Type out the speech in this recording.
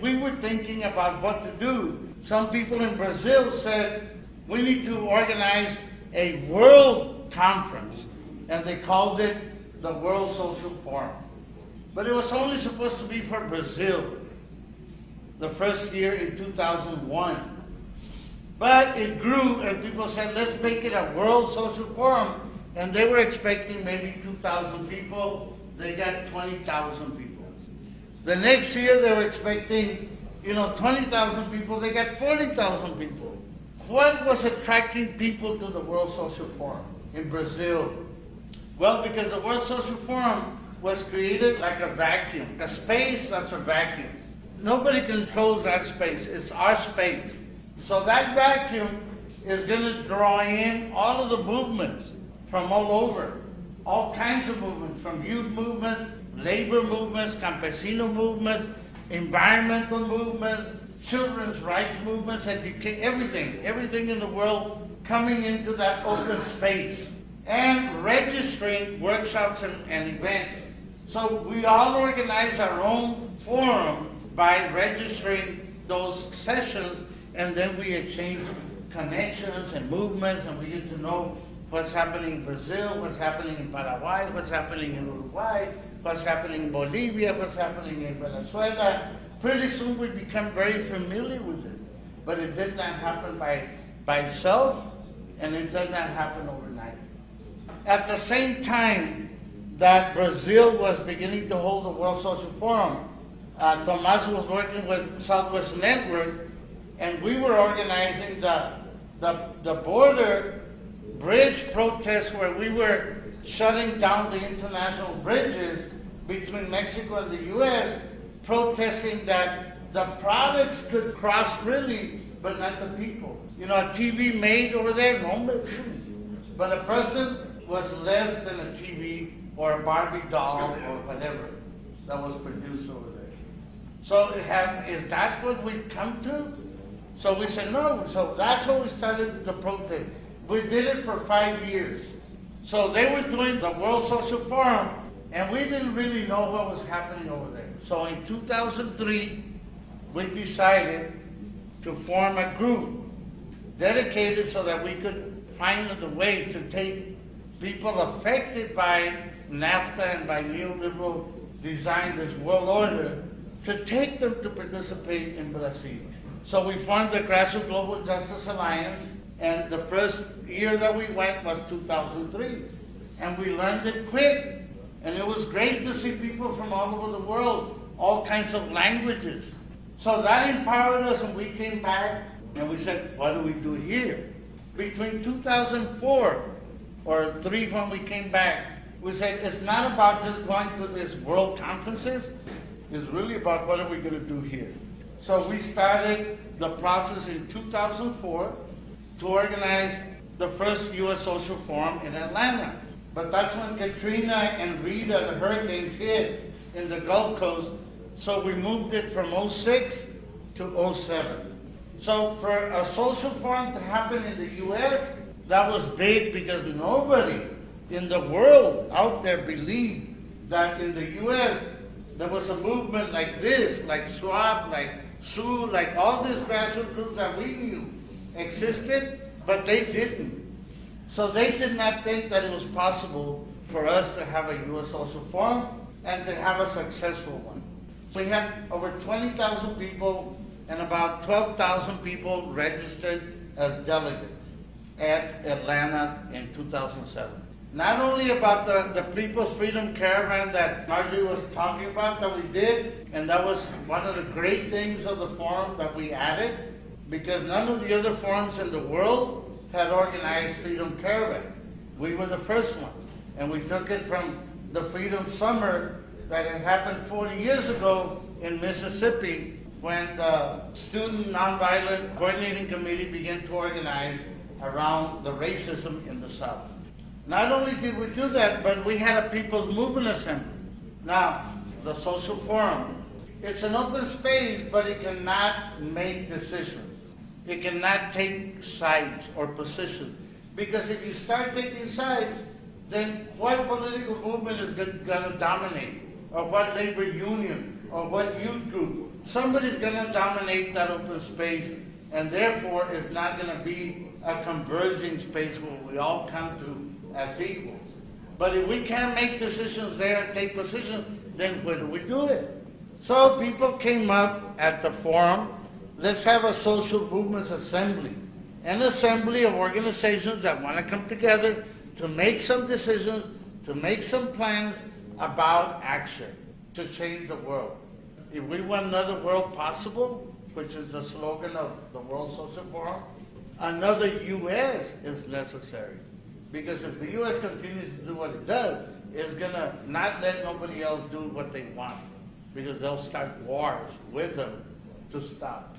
we were thinking about what to do. Some people in Brazil said, we need to organize a world conference, and they called it the World Social Forum. But it was only supposed to be for Brazil, the first year in 2001. But it grew, and people said, let's make it a World Social Forum. And they were expecting maybe 2,000 people. They got 20,000 people. The next year, they were expecting, 20,000 people. They got 40,000 people. What was attracting people to the World Social Forum in Brazil? Well, because the World Social Forum was created like a vacuum, a space that's a vacuum. Nobody controls that space. It's our space. So that vacuum is going to draw in all of the movements from all over, all kinds of movements, from youth movements, labor movements, campesino movements, environmental movements, children's rights movements, everything in the world coming into that open space and registering workshops and events. So we all organize our own forum by registering those sessions, and then we exchange connections and movements, and we get to know what's happening in Brazil, what's happening in Paraguay, what's happening in Uruguay, what's happening in Bolivia, what's happening in Venezuela. Pretty soon we become very familiar with it. But it did not happen by itself, and it did not happen overnight. At the same time that Brazil was beginning to hold the World Social Forum, Tomás was working with Southwest Network, and we were organizing the border bridge protest, where we were shutting down the international bridges between Mexico and the U.S., protesting that the products could cross freely, but not the people. A TV made over there, no, but a person was less than a TV or a Barbie doll or whatever that was produced over there. So is that what we've come to? So we said no. So that's when we started the protest. We did it for 5 years. So they were doing the World Social Forum, and we didn't really know what was happening over there. So in 2003, we decided to form a group dedicated so that we could find the way to take people affected by NAFTA and by neoliberal design, this world order, to take them to participate in Brazil. So we formed the Grassroots Global Justice Alliance, and the first year that we went was 2003. And we learned it quick. And it was great to see people from all over the world, all kinds of languages. So that empowered us, and we came back and we said, what do we do here? Between 2004 or 3 when we came back, we said, it's not about just going to these world conferences. It's really about what are we going to do here. So we started the process in 2004 to organize the first U.S. Social Forum in Atlanta. But that's when Katrina and Rita, the hurricanes, hit in the Gulf Coast. So we moved it from 06 to 07. So for a social forum to happen in the U.S., that was big, because nobody in the world out there believed that in the U.S. there was a movement like this, like SWAP, like SU, like all these grassroots groups that we knew existed, but they didn't. So they did not think that it was possible for us to have a U.S. Social Forum and to have a successful one. We had over 20,000 people and about 12,000 people registered as delegates at Atlanta in 2007. Not only about the People's Freedom Caravan that Marjorie was talking about that we did, and that was one of the great things of the forum that we added, because none of the other forums in the world had organized Freedom Caravan. We were the first one, and we took it from the Freedom Summer that had happened 40 years ago in Mississippi, when the Student Nonviolent Coordinating Committee began to organize around the racism in the South. Not only did we do that, but we had a People's Movement Assembly. Now, the Social Forum, it's an open space, but it cannot make decisions. It cannot take sides or positions. Because if you start taking sides, then what political movement is going to dominate? Or what labor union? or what youth group. Somebody's gonna dominate that open space, and therefore it's not gonna be a converging space where we all come to as equals. But if we can't make decisions there and take positions, then where do we do it? So people came up at the forum, let's have a social movements assembly, an assembly of organizations that want to come together to make some decisions, to make some plans about action to change the world. If we want another world possible, which is the slogan of the World Social Forum, another U.S. is necessary. Because if the U.S. continues to do what it does, it's going to not let nobody else do what they want. Because they'll start wars with them to stop.